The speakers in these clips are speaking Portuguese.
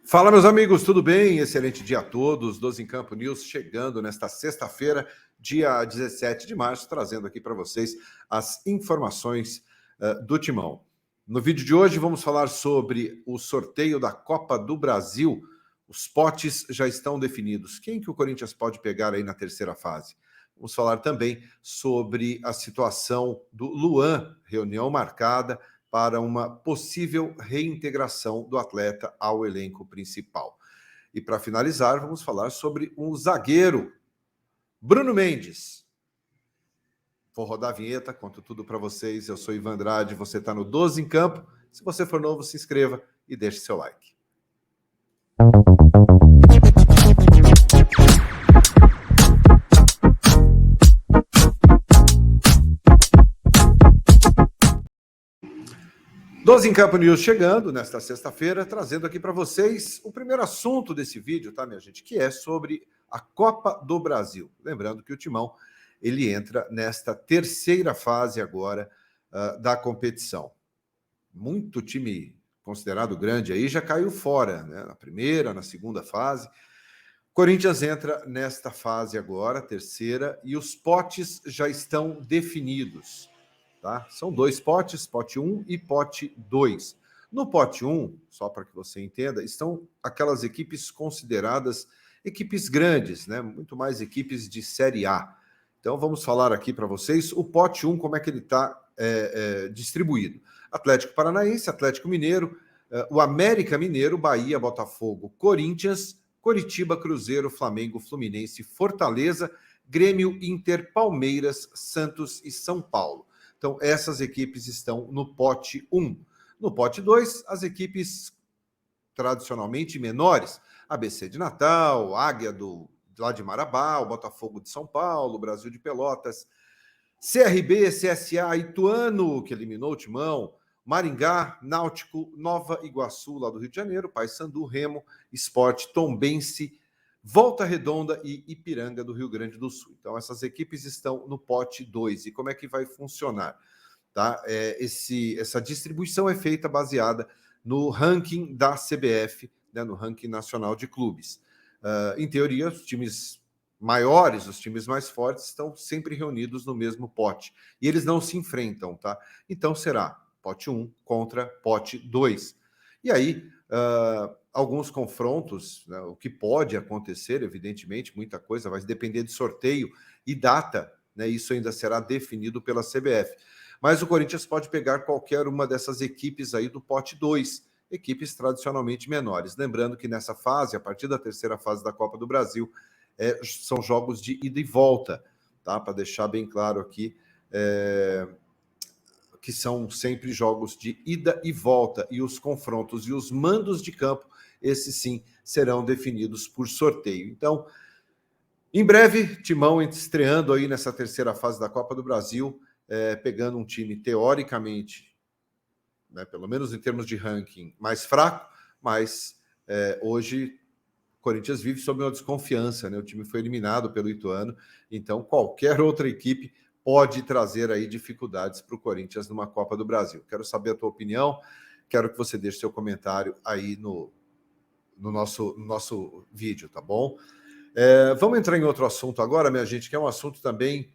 Fala, meus amigos, tudo bem? Excelente dia a todos. 12 em Campo News chegando nesta sexta-feira, dia 17 de março, trazendo aqui para vocês as informações do Timão. No vídeo de hoje vamos falar sobre o sorteio da Copa do Brasil. Os potes já estão definidos. Quem que o Corinthians pode pegar aí na terceira fase? Vamos falar também sobre a situação do Luan, reunião marcada para uma possível reintegração do atleta ao elenco principal. E para finalizar, vamos falar sobre um zagueiro, Bruno Mendes. Vou rodar a vinheta, conto tudo para vocês. Eu sou Ivan Andrade, você está no 12 em Campo. Se você for novo, se inscreva e deixe seu like. Doze em Campo News chegando nesta sexta-feira, trazendo aqui para vocês o primeiro assunto desse vídeo, tá, minha gente? Que é sobre a Copa do Brasil. Lembrando que o Timão, ele entra nesta terceira fase agora da competição. Muito time considerado grande aí já caiu fora, né? Na primeira, na segunda fase. Corinthians entra nesta fase agora, terceira, e os potes já estão definidos. Tá? São dois potes, pote 1 e pote 2. No pote 1, só para que você entenda, estão aquelas equipes consideradas equipes grandes, né? Muito mais equipes de Série A. Então vamos falar aqui para vocês o pote 1, como é que ele está distribuído. Atlético Paranaense, Atlético Mineiro, o América Mineiro, Bahia, Botafogo, Corinthians, Coritiba, Cruzeiro, Flamengo, Fluminense, Fortaleza, Grêmio, Inter, Palmeiras, Santos e São Paulo. Então, essas equipes estão no pote 1. No pote 2, as equipes tradicionalmente menores. ABC de Natal, Águia lá de Marabá, o Botafogo de São Paulo, Brasil de Pelotas, CRB, CSA, Ituano, que eliminou o Timão, Maringá, Náutico, Nova Iguaçu, lá do Rio de Janeiro, Paysandu, Remo, Sport, Tombense, Volta Redonda e Ipiranga do Rio Grande do Sul. Então, essas equipes estão no pote 2. E como é que vai funcionar? Tá? Essa distribuição é feita baseada no ranking da CBF, né, no ranking nacional de clubes. Em teoria, os times maiores, os times mais fortes, estão sempre reunidos no mesmo pote. E eles não se enfrentam, tá? Então, será pote 1 contra pote 2. E aí, alguns confrontos, né, o que pode acontecer, evidentemente, muita coisa vai depender de sorteio e data, né, isso ainda será definido pela CBF. Mas o Corinthians pode pegar qualquer uma dessas equipes aí do pote 2, equipes tradicionalmente menores. Lembrando que nessa fase, a partir da terceira fase da Copa do Brasil, são jogos de ida e volta, tá? Para deixar bem claro aqui, que são sempre jogos de ida e volta, e os confrontos e os mandos de campo, esses sim, serão definidos por sorteio. Então, em breve, Timão estreando aí nessa terceira fase da Copa do Brasil, pegando um time teoricamente, né, pelo menos em termos de ranking, mais fraco, mas hoje o Corinthians vive sob uma desconfiança, né? O time foi eliminado pelo Ituano, então qualquer outra equipe pode trazer aí dificuldades para o Corinthians numa Copa do Brasil. Quero saber a tua opinião, quero que você deixe seu comentário aí no nosso vídeo, tá bom? Vamos entrar em outro assunto agora, minha gente, que é um assunto também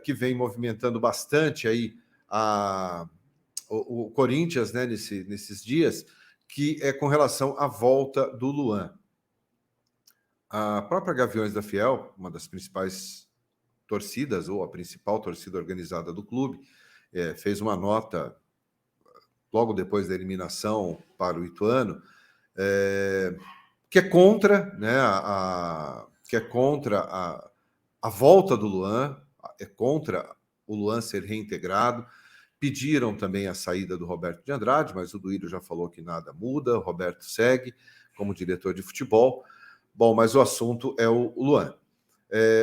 que vem movimentando bastante aí o Corinthians, né, nesses dias, que é com relação à volta do Luan. A própria Gaviões da Fiel, uma das principais torcidas, ou a principal torcida organizada do clube, fez uma nota logo depois da eliminação para o Ituano, que é contra, né, que é contra a volta do Luan, é contra o Luan ser reintegrado. Pediram também a saída do Roberto de Andrade, mas o Duílio já falou que nada muda, o Roberto segue como diretor de futebol. Bom, mas o assunto é o Luan.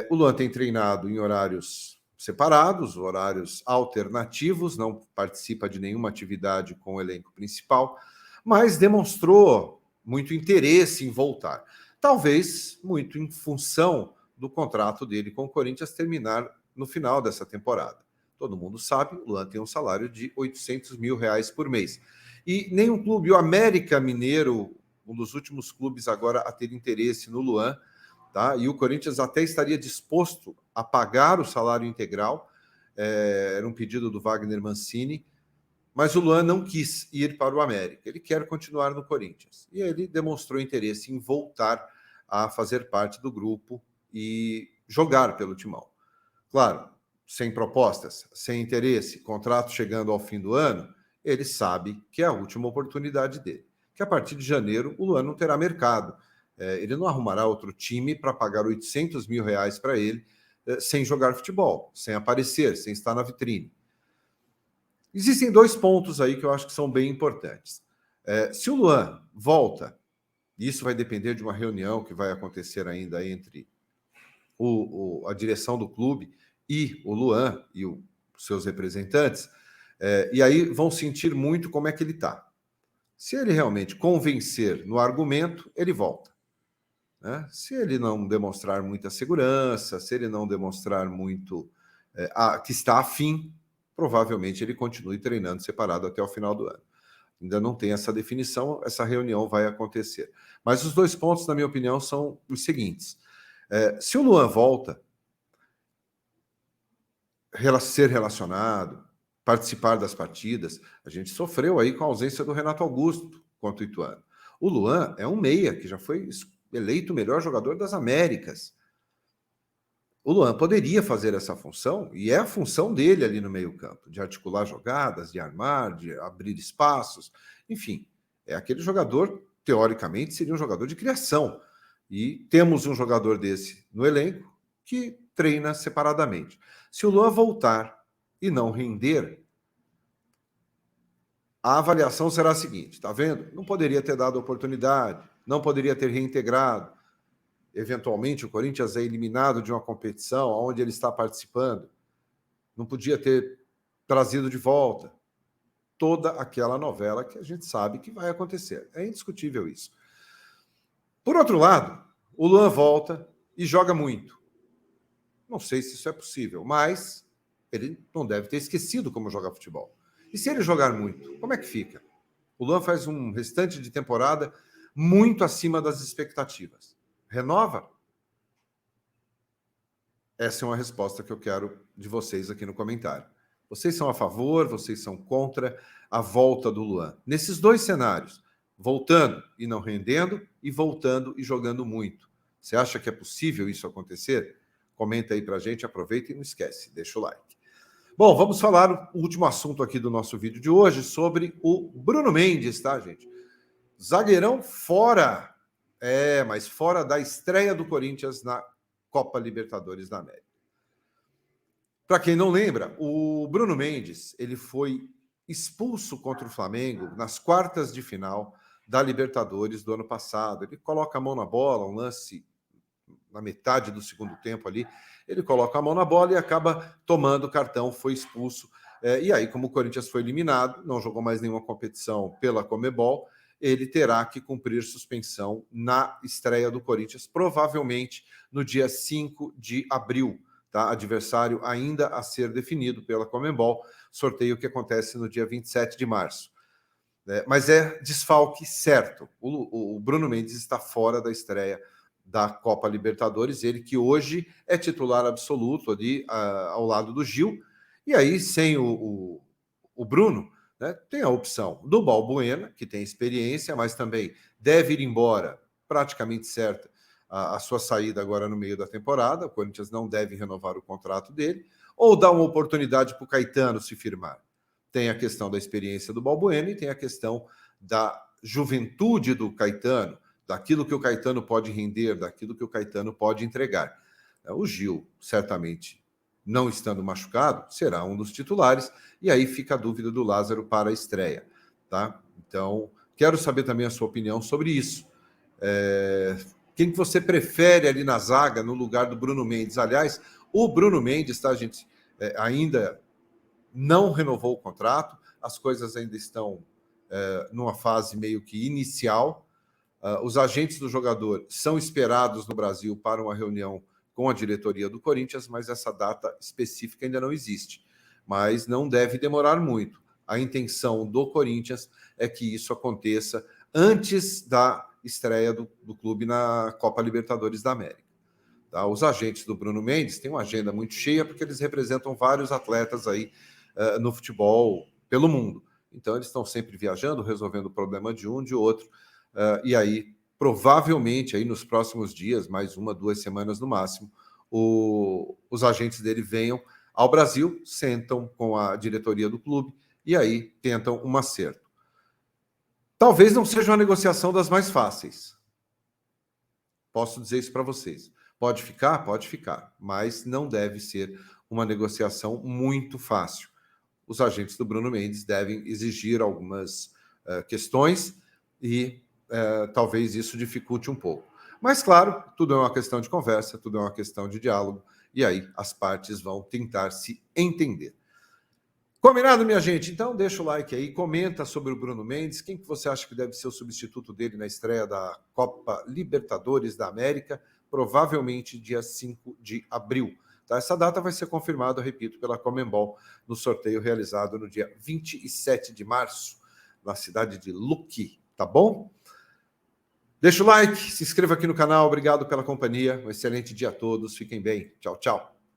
O Luan tem treinado em horários separados, horários alternativos, não participa de nenhuma atividade com o elenco principal, mas demonstrou muito interesse em voltar. Talvez muito em função do contrato dele com o Corinthians terminar no final dessa temporada. Todo mundo sabe, o Luan tem um salário de R$800 mil por mês. E nenhum clube, o América Mineiro, um dos últimos clubes agora a ter interesse no Luan, tá? E o Corinthians até estaria disposto a pagar o salário integral, era um pedido do Wagner Mancini, mas o Luan não quis ir para o América, ele quer continuar no Corinthians. E ele demonstrou interesse em voltar a fazer parte do grupo e jogar pelo Timão. Claro, sem propostas, sem interesse, contrato chegando ao fim do ano, ele sabe que é a última oportunidade dele. Que a partir de janeiro o Luan não terá mercado. Ele não arrumará outro time para pagar R$800 mil para ele sem jogar futebol, sem aparecer, sem estar na vitrine. Existem dois pontos aí que eu acho que são bem importantes. Se o Luan volta, e isso vai depender de uma reunião que vai acontecer ainda entre a direção do clube e o Luan e os seus representantes, e aí vão sentir muito como é que ele está. Se ele realmente convencer no argumento, ele volta. Né? Se ele não demonstrar muita segurança, se ele não demonstrar muito que está afim, provavelmente ele continue treinando separado até o final do ano. Ainda não tem essa definição, essa reunião vai acontecer. Mas os dois pontos, na minha opinião, são os seguintes. Se o Luan volta, ser relacionado, participar das partidas, a gente sofreu aí com a ausência do Renato Augusto contra o Ituano. O Luan é um meia, que já foi eleito o melhor jogador das Américas. O Luan poderia fazer essa função, e é a função dele ali no meio-campo, de articular jogadas, de armar, de abrir espaços, enfim, é aquele jogador, teoricamente, seria um jogador de criação. E temos um jogador desse no elenco que treina separadamente. Se o Luan voltar e não render, a avaliação será a seguinte, tá vendo? Não poderia ter dado oportunidade, não poderia ter reintegrado. Eventualmente, o Corinthians é eliminado de uma competição onde ele está participando. Não podia ter trazido de volta toda aquela novela que a gente sabe que vai acontecer. É indiscutível isso. Por outro lado, o Luan volta e joga muito. Não sei se isso é possível, mas ele não deve ter esquecido como jogar futebol. E se ele jogar muito, como é que fica? O Luan faz um restante de temporada muito acima das expectativas. Renova? Essa é uma resposta que eu quero de vocês aqui no comentário. Vocês são a favor, vocês são contra a volta do Luan? Nesses dois cenários, voltando e não rendendo, e voltando e jogando muito. Você acha que é possível isso acontecer? Comenta aí pra gente, aproveita e não esquece, deixa o like. Bom, vamos falar o último assunto aqui do nosso vídeo de hoje sobre o Bruno Mendes, tá, gente? Zagueirão fora, mas fora da estreia do Corinthians na Copa Libertadores da América. Para quem não lembra, o Bruno Mendes, ele foi expulso contra o Flamengo nas quartas de final da Libertadores do ano passado. Ele coloca a mão na bola, um lance na metade do segundo tempo ali, ele coloca a mão na bola e acaba tomando cartão, foi expulso. E aí, como o Corinthians foi eliminado, não jogou mais nenhuma competição pela Conmebol, ele terá que cumprir suspensão na estreia do Corinthians, provavelmente no dia 5 de abril. Tá? Adversário ainda a ser definido pela Conmebol, sorteio que acontece no dia 27 de março. Mas é desfalque certo. O Bruno Mendes está fora da estreia da Copa Libertadores, ele que hoje é titular absoluto ali ao lado do Gil, e aí sem o Bruno, né, tem a opção do Balbuena, que tem experiência, mas também deve ir embora, praticamente certa, a sua saída agora no meio da temporada, o Corinthians não deve renovar o contrato dele, ou dar uma oportunidade para o Caetano se firmar. Tem a questão da experiência do Balbuena e tem a questão da juventude do Caetano, daquilo que o Caetano pode render, daquilo que o Caetano pode entregar. O Gil, certamente, não estando machucado, será um dos titulares, e aí fica a dúvida do Lázaro para a estreia. Tá? Então, quero saber também a sua opinião sobre isso. Quem que você prefere ali na zaga, no lugar do Bruno Mendes? Aliás, o Bruno Mendes, tá, gente, ainda não renovou o contrato, as coisas ainda estão numa fase meio que inicial. Os agentes do jogador são esperados no Brasil para uma reunião com a diretoria do Corinthians, mas essa data específica ainda não existe. Mas não deve demorar muito. A intenção do Corinthians é que isso aconteça antes da estreia do clube na Copa Libertadores da América. Tá? Os agentes do Bruno Mendes têm uma agenda muito cheia porque eles representam vários atletas aí no futebol pelo mundo. Então, eles estão sempre viajando, resolvendo o problema de um, de outro, e aí, provavelmente, aí nos próximos dias, mais 1, 2 semanas no máximo, os agentes dele venham ao Brasil, sentam com a diretoria do clube e aí tentam um acerto. Talvez não seja uma negociação das mais fáceis. Posso dizer isso para vocês. Pode ficar, mas não deve ser uma negociação muito fácil. Os agentes do Bruno Mendes devem exigir algumas questões e talvez isso dificulte um pouco. Mas, claro, tudo é uma questão de conversa, tudo é uma questão de diálogo, e aí as partes vão tentar se entender. Combinado, minha gente? Então, deixa o like aí, comenta sobre o Bruno Mendes, quem que você acha que deve ser o substituto dele na estreia da Copa Libertadores da América, provavelmente dia 5 de abril. Tá? Essa data vai ser confirmada, repito, pela Conmebol, no sorteio realizado no dia 27 de março, na cidade de Luque, tá bom? Deixa o like, se inscreva aqui no canal, obrigado pela companhia, um excelente dia a todos, fiquem bem, tchau, tchau.